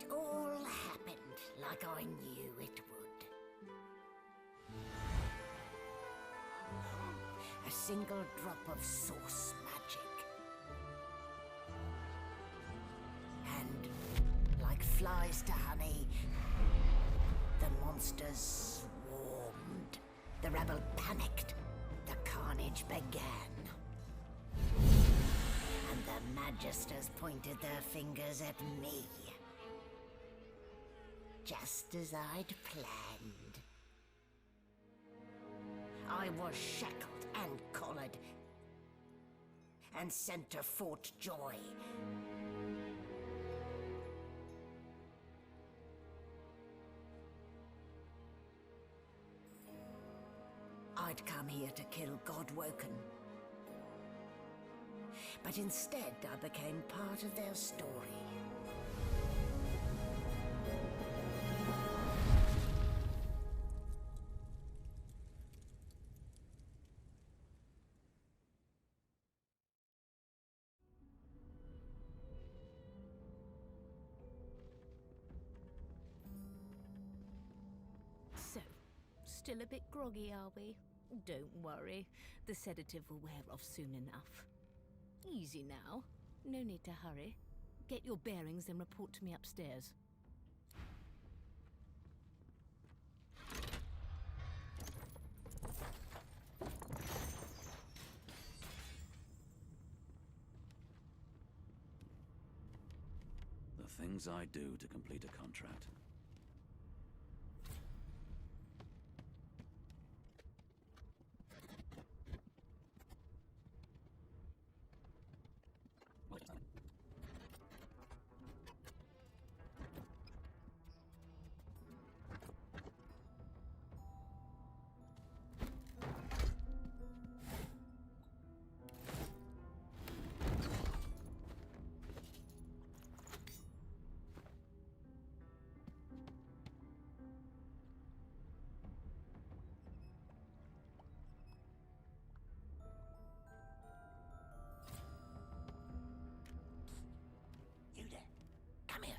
It all happened like I knew it would. A single drop of source magic. And, like flies to honey, the monsters swarmed. The rebel panicked. The carnage began. And the Magisters pointed their fingers at me. Just as I'd planned. I was shackled and collared, and sent to Fort Joy. I'd come here to kill Godwoken. But instead, I became part of their story. So, still a bit groggy, are we? Don't worry, the sedative will wear off soon enough. Easy now. No need to hurry. Get your bearings and report to me upstairs. The things I do to complete a contract. You there. Come here.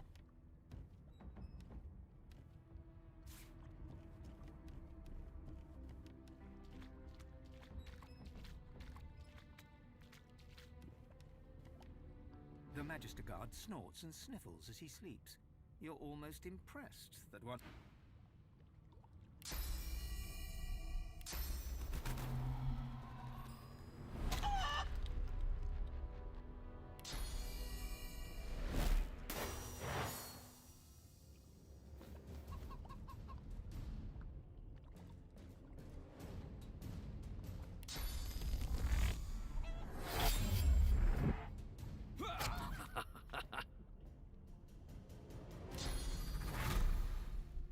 The Magister Guard snorts and sniffles as he sleeps. You're almost impressed that one...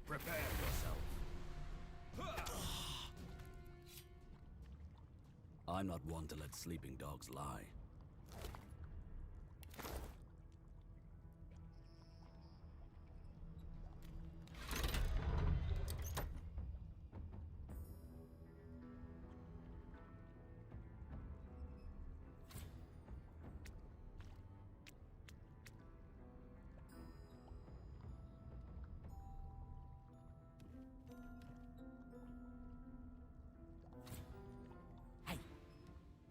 Prepare yourself. I'm not one to let sleeping dogs lie.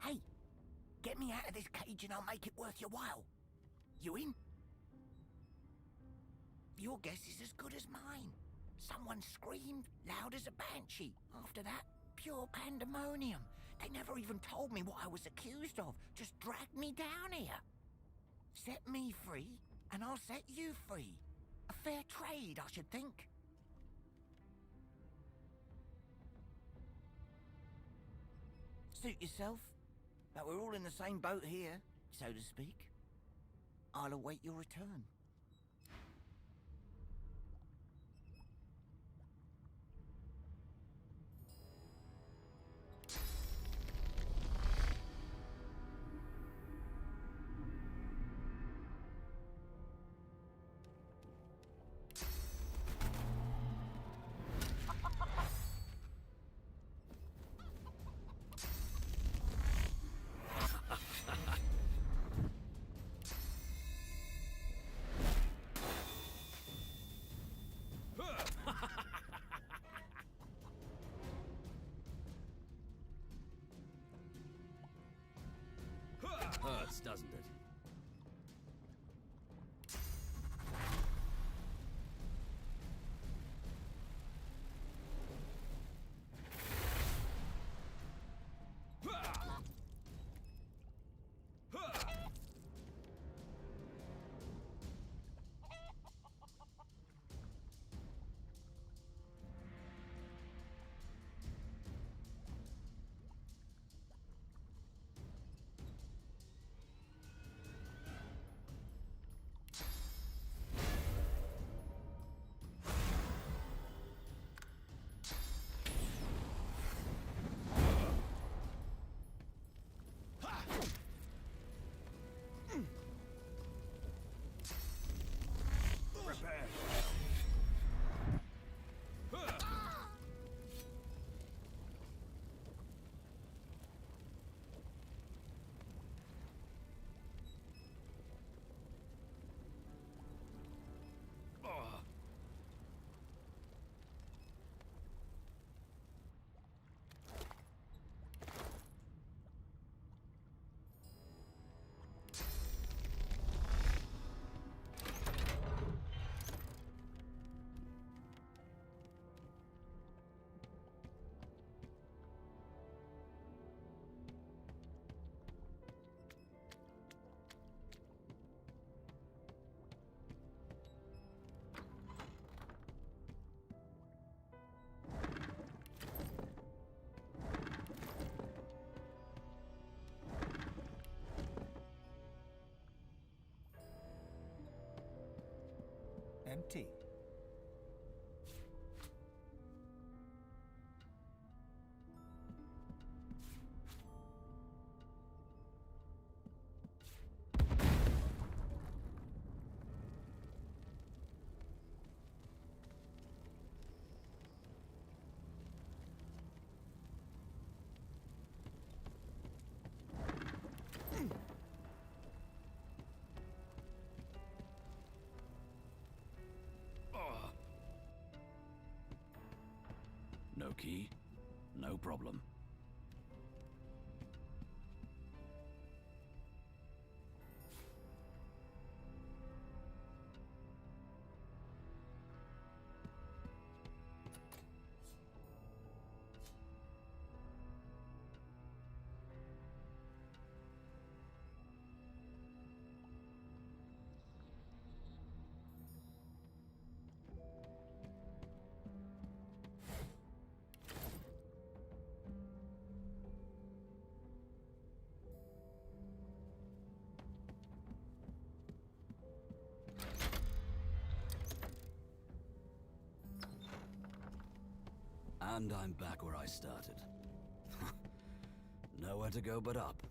Hey, get me out of this cage and I'll make it worth your while. You in? Your guess is as good as mine. Someone screamed loud as a banshee. After that, pure pandemonium. They never even told me what I was accused of. Just dragged me down here. Set me free, and I'll set you free. A fair trade, I should think. Suit yourself. But we're all in the same boat here, so to speak. I'll await your return. Hurts, doesn't it? Empty. No key, no problem. And I'm back where I started. Nowhere to go but up.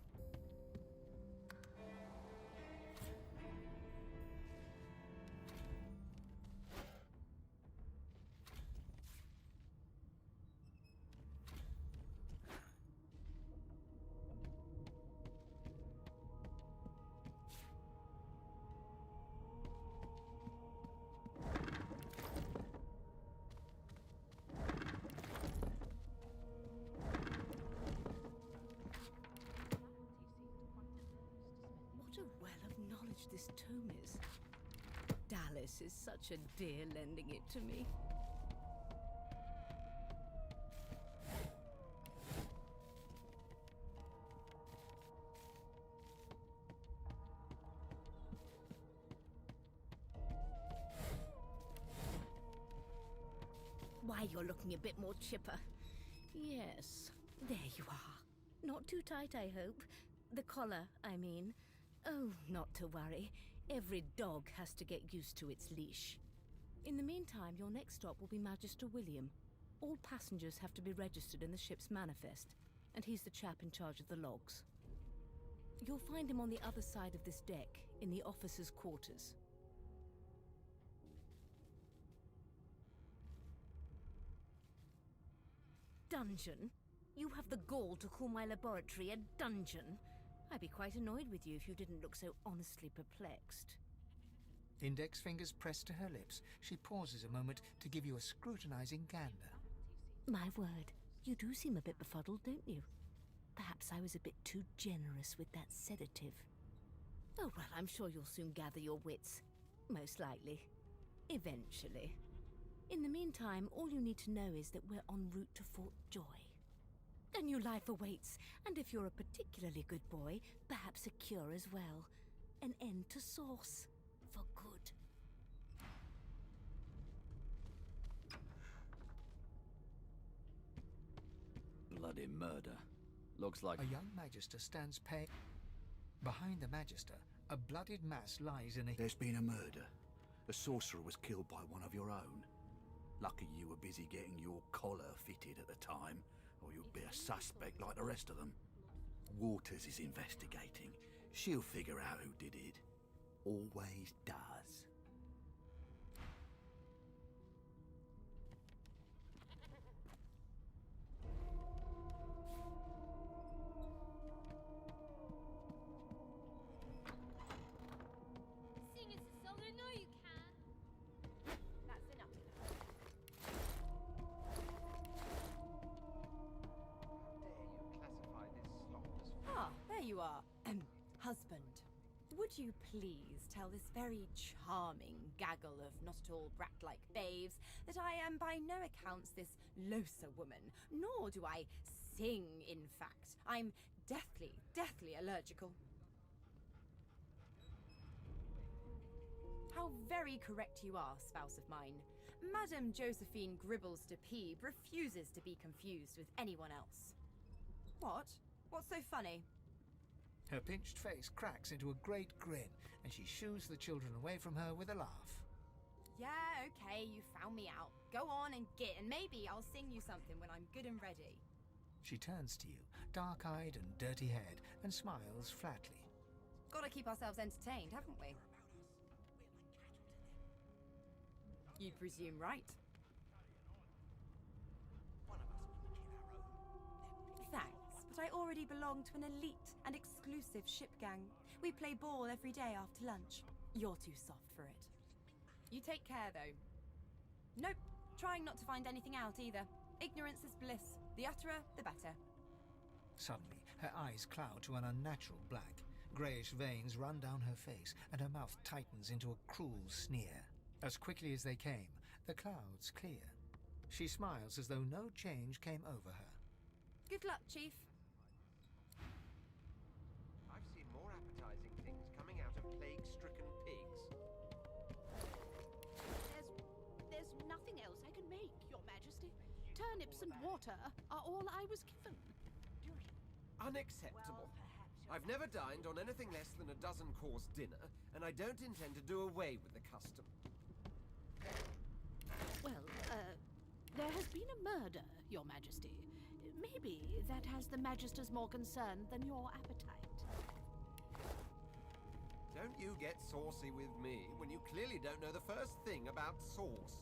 This tome is. Dallas is such a dear lending it to me. Why, you're looking a bit more chipper. Yes, there you are. Not too tight, I hope. The collar, I mean. Oh, not to worry. Every dog has to get used to its leash. In the meantime, your next stop will be Magister William. All passengers have to be registered in the ship's manifest, and he's the chap in charge of the logs. You'll find him on the other side of this deck, in the officers' quarters. Dungeon? You have the gall to call my laboratory a dungeon? I'd be quite annoyed with you if you didn't look so honestly perplexed. Index fingers pressed to her lips, she pauses a moment to give you a scrutinizing gander. My word, you do seem a bit befuddled, don't you? Perhaps I was a bit too generous with that sedative. Oh, well, I'm sure you'll soon gather your wits. Most likely. Eventually. In the meantime, all you need to know is that we're en route to Fort Joy. A new life awaits, and if you're a particularly good boy, perhaps a cure as well. An end to Source. For good. Bloody murder. Looks like... A young Magister stands behind the Magister, a bloodied mass lies in a... There's been a murder. A sorcerer was killed by one of your own. Lucky you were busy getting your collar fitted at the time, or you'd be a suspect like the rest of them. Waters is investigating. She'll figure out who did it. Always does. Sing us a song, I know you can. That's enough. Ah, there you are. Husband. Would you please tell this very charming gaggle of not-at-all brat-like babes that I am by no accounts this Losa woman, nor do I sing, in fact. I'm deathly allergical. How very correct you are, spouse of mine. Madame Josephine Gribbles de Peeb refuses to be confused with anyone else. What? What's so funny? Her pinched face cracks into a great grin, and she shoos the children away from her with a laugh. Yeah, okay, you found me out. Go on and git, and maybe I'll sing you something when I'm good and ready. She turns to you, dark-eyed and dirty-haired, and smiles flatly. Gotta keep ourselves entertained, haven't we? You presume right. Thanks, but I already belong to an elite and exclusive ship gang. We play ball every day after lunch. You're too soft for it. You take care, though. Nope, trying not to find anything out either. Ignorance is bliss. The utterer, the better. Suddenly, her eyes cloud to an unnatural black. Greyish veins run down her face, and her mouth tightens into a cruel sneer. As quickly as they came, the clouds clear. She smiles as though no change came over her. Good luck, Chief. I've seen more appetizing things coming out of plague-stricken pigs. There's nothing else I can make, Your Majesty. Turnips and water are all I was given. Unacceptable. I've never dined on anything less than a dozen-course dinner, and I don't intend to do away with the custom. Well, there has been a murder, Your Majesty. Maybe that has the Magisters more concerned than your appetite. Don't you get saucy with me when you clearly don't know the first thing about sauce.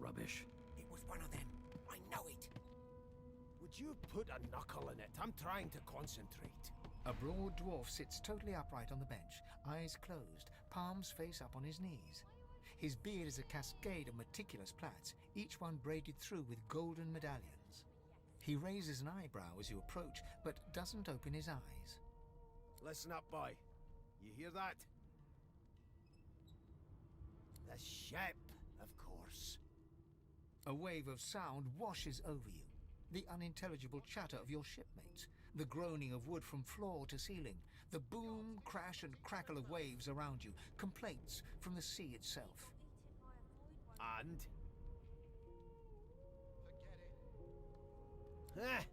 Rubbish. It was one of them. I know it. Would you put a knuckle in it? I'm trying to concentrate. A broad dwarf sits totally upright on the bench, eyes closed, palms face up on his knees. His beard is a cascade of meticulous plaits, each one braided through with golden medallions. He raises an eyebrow as you approach, but doesn't open his eyes. Listen up, boy. You hear that? The ship, of course. A wave of sound washes over you. The unintelligible chatter of your shipmates, the groaning of wood from floor to ceiling, the boom, crash and crackle of waves around you, complaints from the sea itself. And? A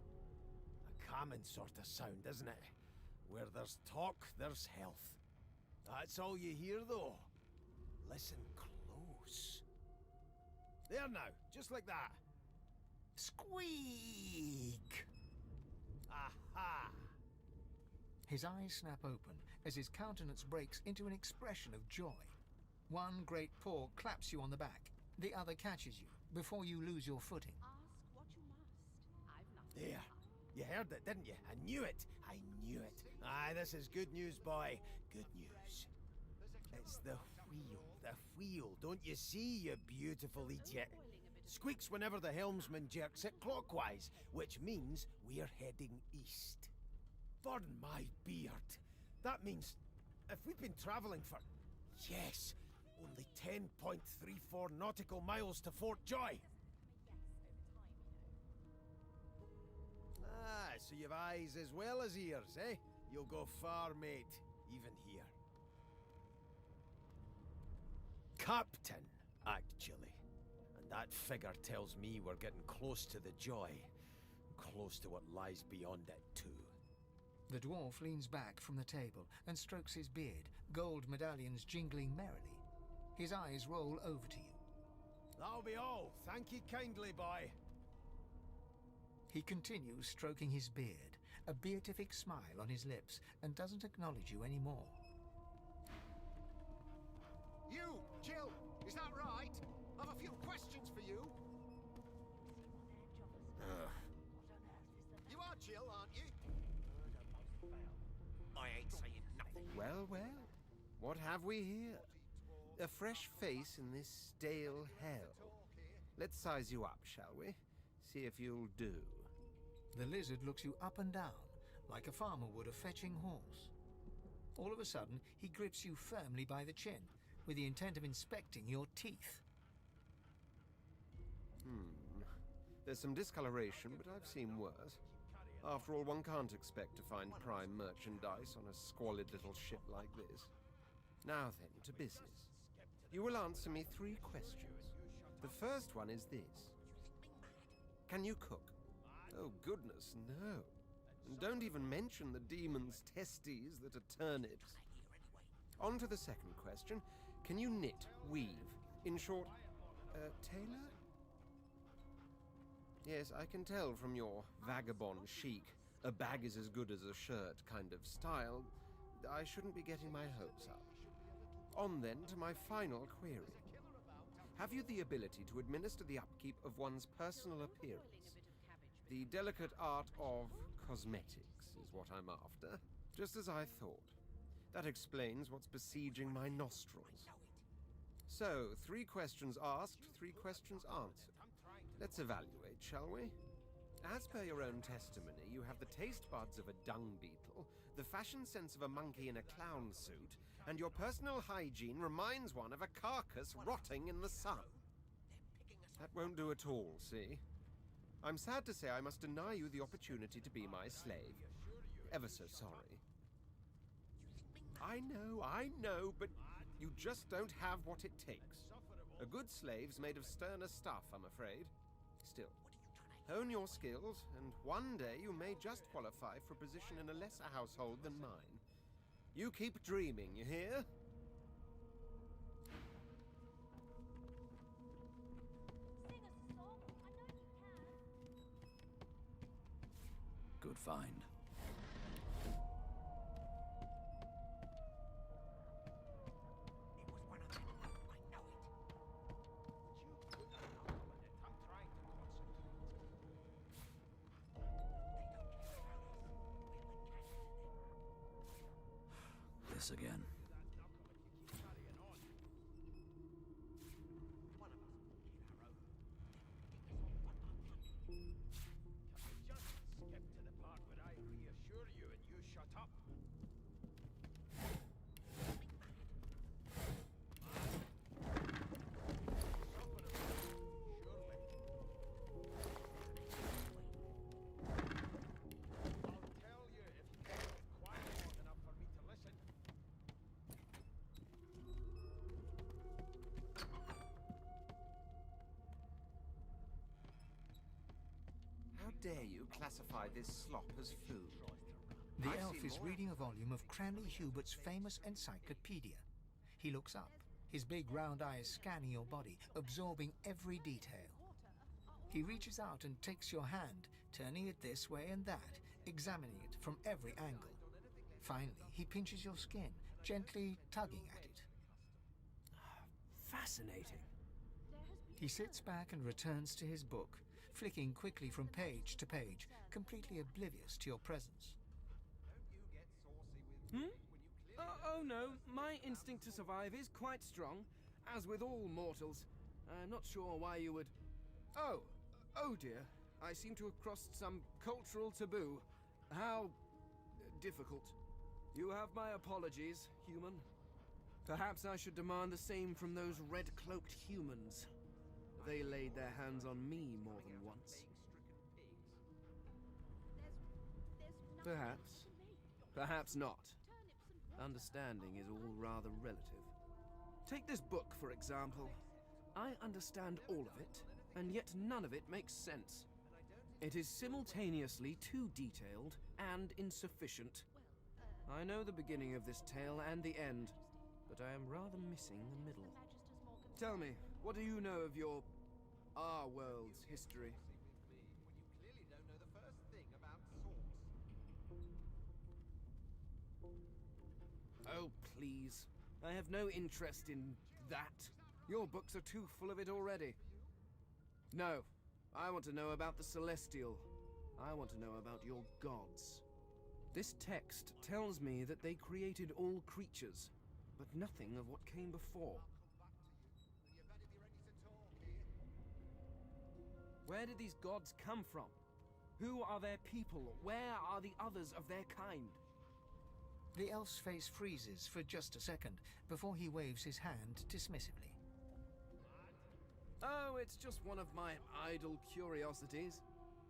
common sort of sound, isn't it? Where there's talk, there's health. That's all you hear, though. Listen close. There now, just like that. Squeak! Aha! His eyes snap open as his countenance breaks into an expression of joy. One great paw claps you on the back. The other catches you before you lose your footing. Ask what you must. I've nothing. There. You heard it, didn't you? I knew it. I knew it. Aye, this is good news, boy. Good news. It's the The wheel, don't you see, you beautiful idiot? Squeaks whenever the helmsman jerks it clockwise, which means we're heading east. Burn my beard. That means if we've been travelling for, yes, only 10.34 nautical miles to Fort Joy. Ah, so you've eyes as well as ears, eh? You'll go far, mate, even here. Captain, actually. And that figure tells me we're getting close to the Joy. Close to what lies beyond it, too. The dwarf leans back from the table and strokes his beard, gold medallions jingling merrily. His eyes roll over to you. That'll be all. Thank you kindly, boy. He continues stroking his beard, a beatific smile on his lips, and doesn't acknowledge you anymore. You, Jill, is that right? I've a few questions for you. You are Jill, aren't you? I ain't saying nothing. Well, well, what have we here? A fresh face in this stale hell. Let's size you up, shall we? See if you'll do. The lizard looks you up and down, like a farmer would a fetching horse. All of a sudden, he grips you firmly by the chin, with the intent of inspecting your teeth. There's some discoloration, but I've seen worse. After all, one can't expect to find prime merchandise on a squalid little ship like this. Now then, to business. You will answer me 3 questions. The first one is this. Can you cook? Oh, goodness, no. And don't even mention the demon's testes that are turnips. On to the second question. Can you knit, weave? In short, tailor? Yes, I can tell from your vagabond chic, a bag is as good as a shirt kind of style. I shouldn't be getting my hopes up. On then to my final query. Have you the ability to administer the upkeep of one's personal appearance? The delicate art of cosmetics is what I'm after, just as I thought. That explains what's besieging my nostrils. So, 3 questions asked, 3 questions answered. Let's evaluate, shall we? As per your own testimony, you have the taste buds of a dung beetle, the fashion sense of a monkey in a clown suit, and your personal hygiene reminds one of a carcass rotting in the sun. That won't do at all, see? I'm sad to say I must deny you the opportunity to be my slave. Ever so sorry. I know, but you just don't have what it takes. A good slave's made of sterner stuff, I'm afraid. Still, hone your skills, and one day you may just qualify for a position in a lesser household than mine. You keep dreaming, you hear? Sing us a song. I know you can. Good find. It was one of them. I know it. This again. How dare you classify this slop as food? The I've elf seen is more- reading a volume of Cranley Hubert's famous encyclopedia. He looks up, his big round eyes scanning your body, absorbing every detail. He reaches out and takes your hand, turning it this way and that, examining it from every angle. Finally, he pinches your skin, gently tugging at it. Fascinating. He sits back and returns to his book, flicking quickly from page to page, completely oblivious to your presence. Oh no, my instinct to survive is quite strong, as with all mortals. I'm not sure why you would... Oh dear. I seem to have crossed some cultural taboo. How... difficult. You have my apologies, human. Perhaps I should demand the same from those red-cloaked humans. They laid their hands on me more than once. Perhaps. Perhaps not. Understanding is all rather relative. Take this book, for example. I understand all of it, and yet none of it makes sense. It is simultaneously too detailed and insufficient. I know the beginning of this tale and the end, but I am rather missing the middle. Tell me, what do you know of our world's history? Oh, please. I have no interest in that. Your books are too full of it already. No, I want to know about the Celestial. I want to know about your gods. This text tells me that they created all creatures, but nothing of what came before. Where did these gods come from? Who are their people? Where are the others of their kind? The elf's face freezes for just a second before he waves his hand dismissively. Oh, it's just one of my idle curiosities.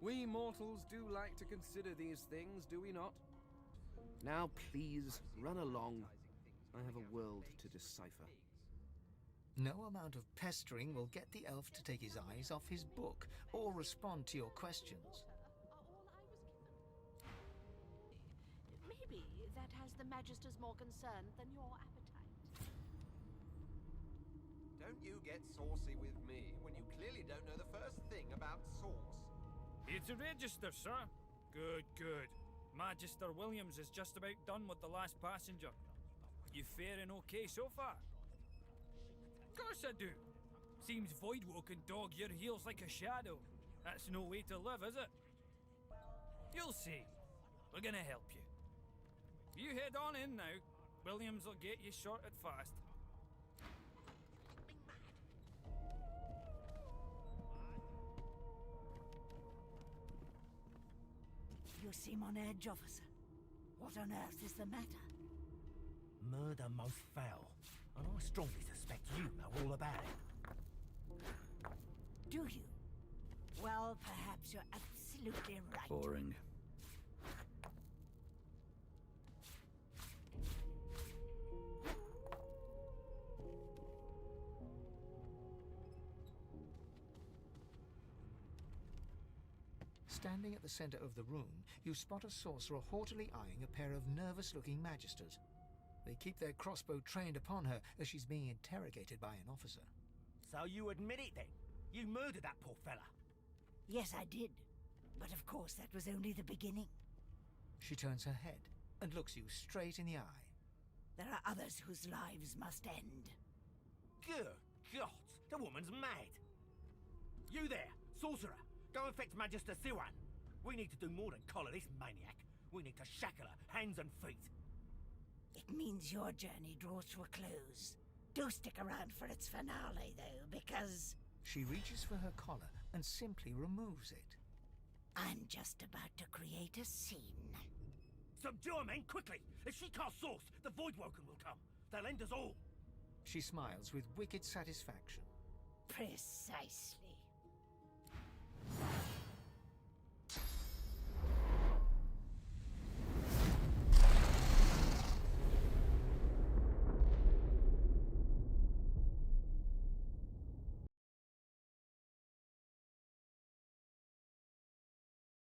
We mortals do like to consider these things, do we not? Now please, run along. I have a world to decipher. No amount of pestering will get the elf to take his eyes off his book or respond to your questions. Maybe that has the Magisters more concerned than your appetite. Don't you get saucy with me when you clearly don't know the first thing about sauce. It's a register, sir. Good, good. Magister Williams is just about done with the last passenger. You faring okay so far? Course I do. Seems Voidwoke can dog your heels like a shadow. That's no way to live, is it? You'll see. We're gonna help you. You head on in now. Williams will get you sorted fast. You seem on edge, officer. What on earth is the matter? Murder most foul, and I strongly suspect you know all about it. Do you? Well, perhaps you're absolutely right. Boring. Standing at the center of the room, you spot a sorcerer haughtily eyeing a pair of nervous-looking magisters. They keep their crossbow trained upon her as she's being interrogated by an officer. So you admit it then? You murdered that poor fella? Yes, I did. But of course, that was only the beginning. She turns her head and looks you straight in the eye. There are others whose lives must end. Good God, the woman's mad. You there, sorcerer, go and fetch Magister Siwan. We need to do more than collar this maniac. We need to shackle her, hands and feet. It means your journey draws to a close. Do stick around for its finale, though, because... She reaches for her collar and simply removes it. I'm just about to create a scene. Subdue her, men, quickly! If she casts source, the Voidwoken will come. They'll end us all. She smiles with wicked satisfaction. Precisely.